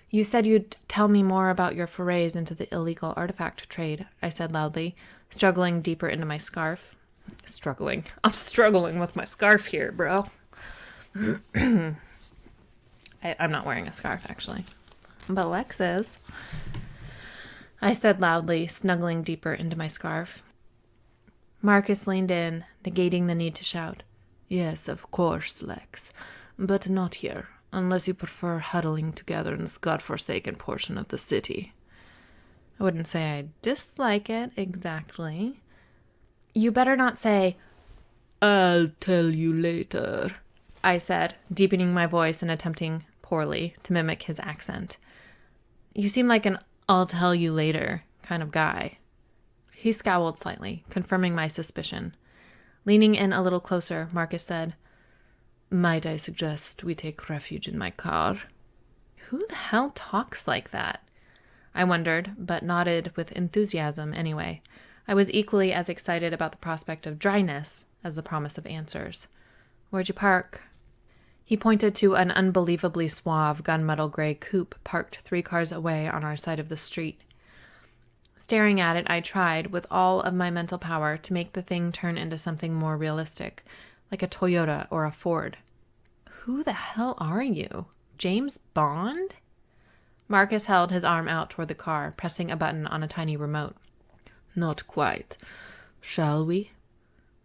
"You said you'd tell me more about your forays into the illegal artifact trade," I said loudly, struggling deeper into my scarf. I'm struggling with my scarf here, bro. I'm not wearing a scarf, actually. But Lex is. I said loudly, snuggling deeper into my scarf. Marcus leaned in, negating the need to shout. "Yes, of course, Lex. But not here, unless you prefer huddling together in this godforsaken portion of the city." I wouldn't say I dislike it exactly. "You better not say, 'I'll tell you later,'" I said, deepening my voice and attempting, poorly, to mimic his accent. "You seem like an 'I'll tell you later' kind of guy." He scowled slightly, confirming my suspicion. Leaning in a little closer, Marcus said, "Might I suggest we take refuge in my car?" Who the hell talks like that? I wondered, but nodded with enthusiasm anyway. I was equally as excited about the prospect of dryness as the promise of answers. "Where'd you park?" He pointed to an unbelievably suave gunmetal gray coupe parked 3 cars away on our side of the street. Staring at it, I tried, with all of my mental power, to make the thing turn into something more realistic, like a Toyota or a Ford. "Who the hell are you? James Bond?" Marcus held his arm out toward the car, pressing a button on a tiny remote. "Not quite. Shall we?"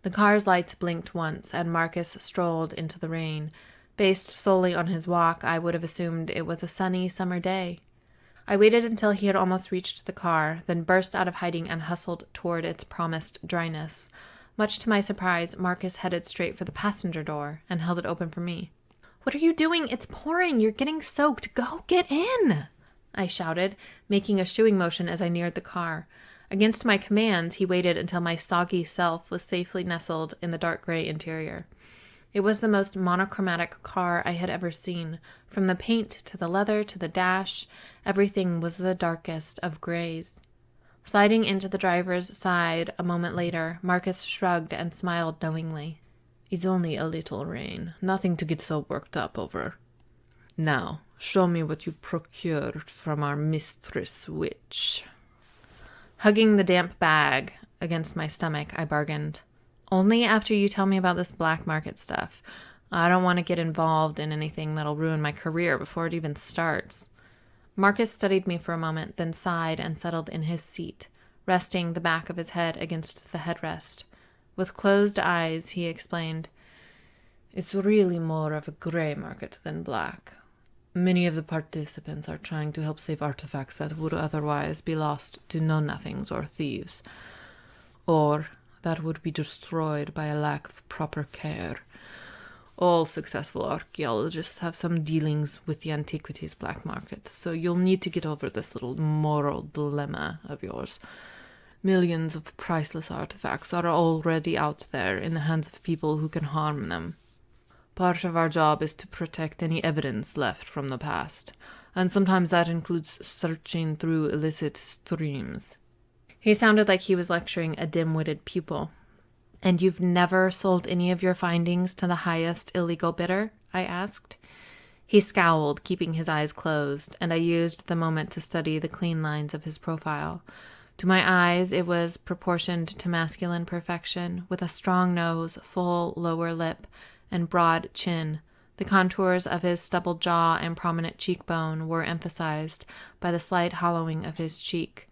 The car's lights blinked once, and Marcus strolled into the rain. Based solely on his walk, I would have assumed it was a sunny summer day. I waited until he had almost reached the car, then burst out of hiding and hustled toward its promised dryness. Much to my surprise, Marcus headed straight for the passenger door and held it open for me. "What are you doing? It's pouring. You're getting soaked. Go get in!" I shouted, making a shooing motion as I neared the car. Against my commands, he waited until my soggy self was safely nestled in the dark gray interior. It was the most monochromatic car I had ever seen. From the paint to the leather to the dash, everything was the darkest of grays. Sliding into the driver's side a moment later, Marcus shrugged and smiled knowingly. "It's only a little rain, nothing to get so worked up over. Now, show me what you procured from our mistress witch." Hugging the damp bag against my stomach, I bargained. "Only after you tell me about this black market stuff. I don't want to get involved in anything that'll ruin my career before it even starts." Marcus studied me for a moment, then sighed and settled in his seat, resting the back of his head against the headrest. With closed eyes, he explained, "It's really more of a gray market than black. Many of the participants are trying to help save artifacts that would otherwise be lost to know-nothings or thieves, or that would be destroyed by a lack of proper care, All successful archaeologists have some dealings with the antiquities black market, so you'll need to get over this little moral dilemma of yours. Millions of priceless artifacts are already out there in the hands of people who can harm them. Part of our job is to protect any evidence left from the past, and sometimes that includes searching through illicit streams. He sounded like he was lecturing a dim-witted pupil. And you've never sold any of your findings to the highest illegal bidder? I asked. He scowled, keeping his eyes closed, and I used the moment to study the clean lines of his profile. To my eyes, it was proportioned to masculine perfection, with a strong nose, full lower lip, and broad chin. The contours of his stubbled jaw and prominent cheekbone were emphasized by the slight hollowing of his cheek.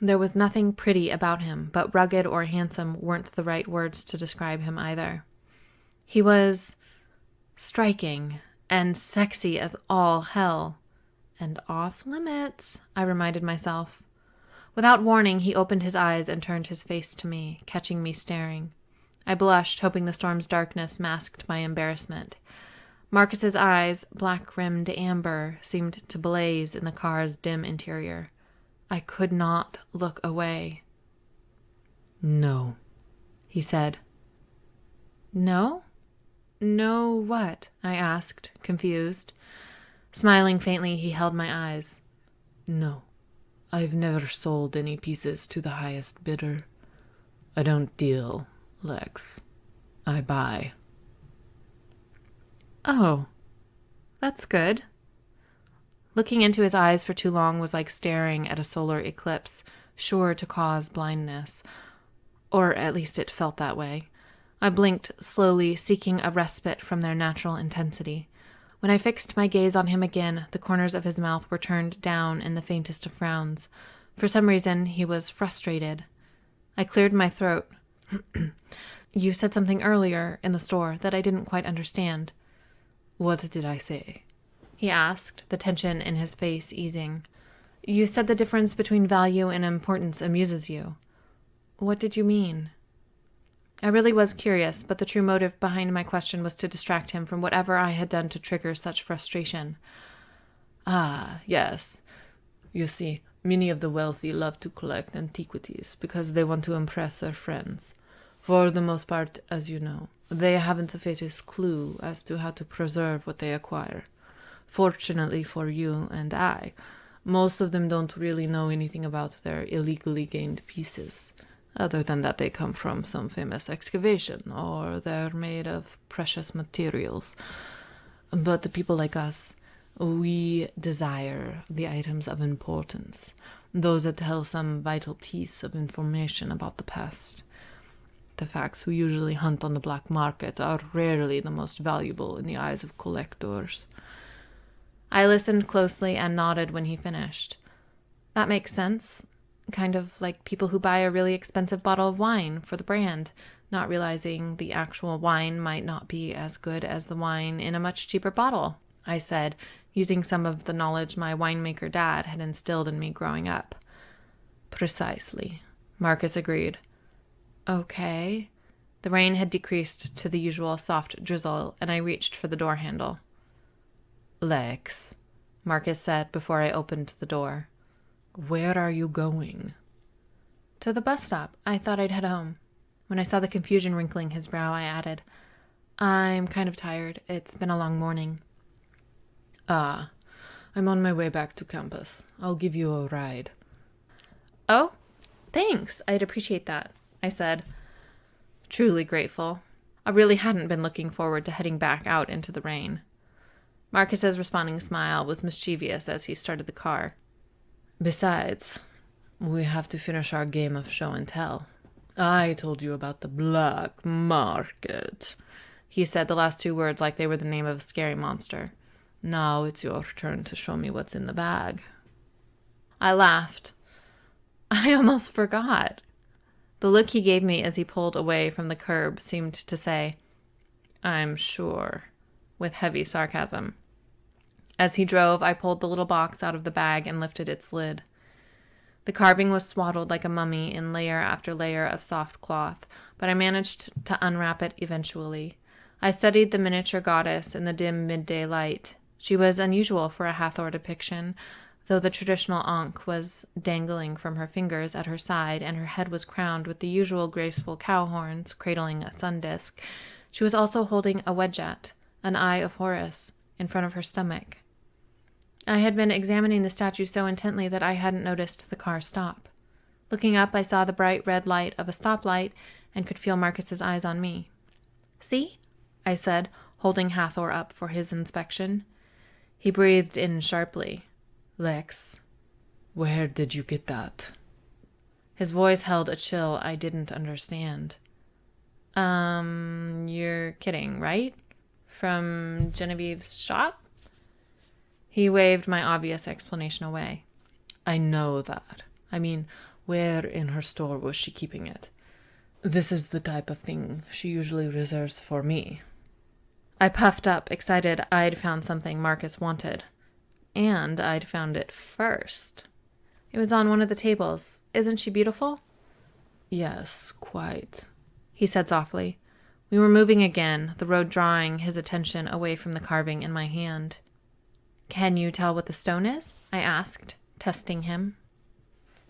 There was nothing pretty about him, but rugged or handsome weren't the right words to describe him either. He was striking and sexy as all hell. And off limits, I reminded myself. Without warning, he opened his eyes and turned his face to me, catching me staring. I blushed, hoping the storm's darkness masked my embarrassment. Marcus's eyes, black-rimmed amber, seemed to blaze in the car's dim interior. I could not look away. No, he said. No? No what? I asked, confused. Smiling faintly, he held my eyes. No, I've never sold any pieces to the highest bidder. I don't deal, Lex. I buy. Oh, that's good. Looking into his eyes for too long was like staring at a solar eclipse, sure to cause blindness. Or at least it felt that way. I blinked slowly, seeking a respite from their natural intensity. When I fixed my gaze on him again, the corners of his mouth were turned down in the faintest of frowns. For some reason, he was frustrated. I cleared my throat. You said something earlier in the store that I didn't quite understand. What did I say? He asked, the tension in his face easing. You said the difference between value and importance amuses you. What did you mean? I really was curious, but the true motive behind my question was to distract him from whatever I had done to trigger such frustration. Ah, yes. You see, many of the wealthy love to collect antiquities because they want to impress their friends. For the most part, as you know, they haven't the faintest clue as to how to preserve what they acquire. Fortunately for you and I, most of them don't really know anything about their illegally gained pieces, other than that they come from some famous excavation or they're made of precious materials. But the people like us, we desire the items of importance, those that tell some vital piece of information about the past. The facts we usually hunt on the black market are rarely the most valuable in the eyes of collectors. I listened closely and nodded when he finished. That makes sense. Kind of like people who buy a really expensive bottle of wine for the brand, not realizing the actual wine might not be as good as the wine in a much cheaper bottle, I said, using some of the knowledge my winemaker dad had instilled in me growing up. Precisely, Marcus agreed. Okay. The rain had decreased to the usual soft drizzle, and I reached for the door handle. Lex, Marcus said before I opened the door. Where are you going? To the bus stop. I thought I'd head home. When I saw the confusion wrinkling his brow, I added, I'm kind of tired. It's been a long morning. Ah, I'm on my way back to campus. I'll give you a ride. Oh, thanks. I'd appreciate that, I said, truly grateful. I really hadn't been looking forward to heading back out into the rain. Marcus's responding smile was mischievous as he started the car. Besides, we have to finish our game of show and tell. I told you about the black market. He said the last two words like they were the name of a scary monster. Now it's your turn to show me what's in the bag. I laughed. I almost forgot. The look he gave me as he pulled away from the curb seemed to say, I'm sure, with heavy sarcasm. As he drove, I pulled the little box out of the bag and lifted its lid. The carving was swaddled like a mummy in layer after layer of soft cloth, but I managed to unwrap it eventually. I studied the miniature goddess in the dim midday light. She was unusual for a Hathor depiction, though the traditional ankh was dangling from her fingers at her side and her head was crowned with the usual graceful cow horns cradling a sun disk. She was also holding a wedget, an eye of Horus, in front of her stomach. I had been examining the statue so intently that I hadn't noticed the car stop. Looking up, I saw the bright red light of a stoplight and could feel Marcus's eyes on me. "See?" I said, holding Hathor up for his inspection. He breathed in sharply. "Lex, where did you get that?" His voice held a chill I didn't understand. You're kidding, right? From Genevieve's shop?" He waved my obvious explanation away. "I know that. I mean, where in her store was she keeping it? This is the type of thing she usually reserves for me." I puffed up, excited I'd found something Marcus wanted. And I'd found it first. It was on one of the tables. "Isn't she beautiful?" "Yes, quite," he said softly. We were moving again, the road drawing his attention away from the carving in my hand. "Can you tell what the stone is?" I asked, testing him.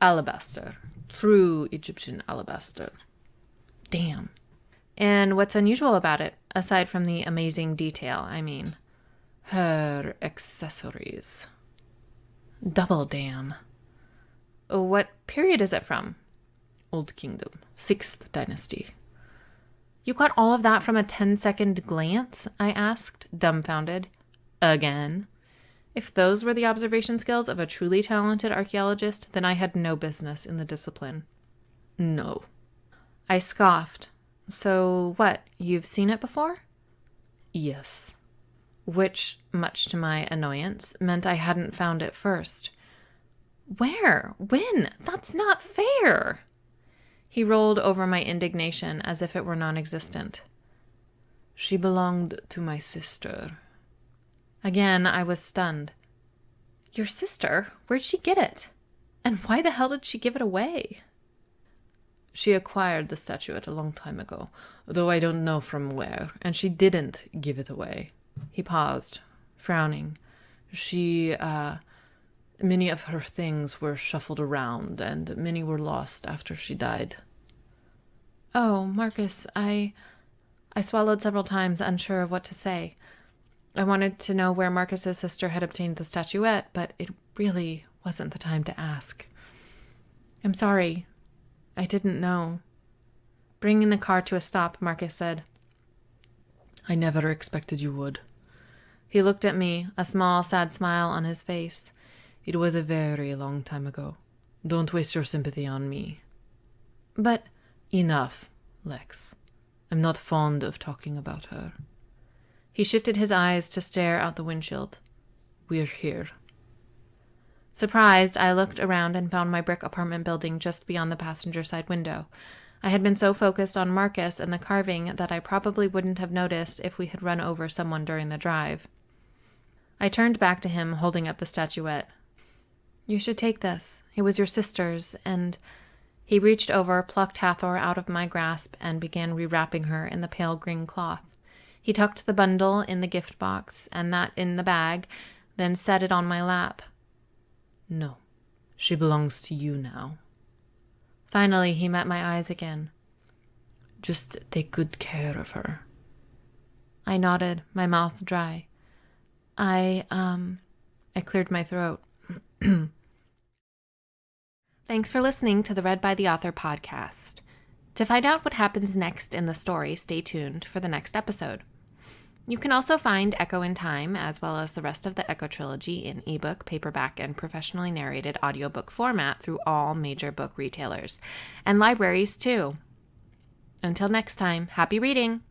"Alabaster. True Egyptian alabaster." Damn. And what's unusual about it, aside from the amazing detail, I mean? "Her accessories." Double damn. What period is it from? "Old Kingdom, 6th Dynasty." You got all of that from a 10-second glance? I asked, dumbfounded. Again. If those were the observation skills of a truly talented archaeologist, then I had no business in the discipline. "No." I scoffed. "So what, you've seen it before?" "Yes." Which, much to my annoyance, meant I hadn't found it first. "Where? When? That's not fair!" He rolled over my indignation as if it were non-existent. "She belonged to my sister." Again, I was stunned. "Your sister? Where'd she get it? And why the hell did she give it away?" "She acquired the statuette a long time ago, though I don't know from where, and she didn't give it away." He paused, frowning. Many of her things were shuffled around, and many were lost after she died." "Oh, Marcus, I swallowed several times, unsure of what to say. I wanted to know where Marcus's sister had obtained the statuette, but it really wasn't the time to ask. "I'm sorry. I didn't know." Bringing the car to a stop, Marcus said, "I never expected you would." He looked at me, a small, sad smile on his face. "It was a very long time ago. Don't waste your sympathy on me." "But—" "Enough, Lex. I'm not fond of talking about her." He shifted his eyes to stare out the windshield. "We're here." Surprised, I looked around and found my brick apartment building just beyond the passenger side window. I had been so focused on Marcus and the carving that I probably wouldn't have noticed if we had run over someone during the drive. I turned back to him, holding up the statuette. "You should take this. It was your sister's, and—" He reached over, plucked Hathor out of my grasp, and began rewrapping her in the pale green cloth. He tucked the bundle in the gift box, and that in the bag, then set it on my lap. "No, she belongs to you now." Finally, he met my eyes again. "Just take good care of her." I nodded, my mouth dry. I cleared my throat. Thanks for listening to the Read by the Author podcast. To find out what happens next in the story, stay tuned for the next episode. You can also find Echo in Time, as well as the rest of the Echo Trilogy, in ebook, paperback, and professionally narrated audiobook format through all major book retailers, and libraries too. Until next time, happy reading!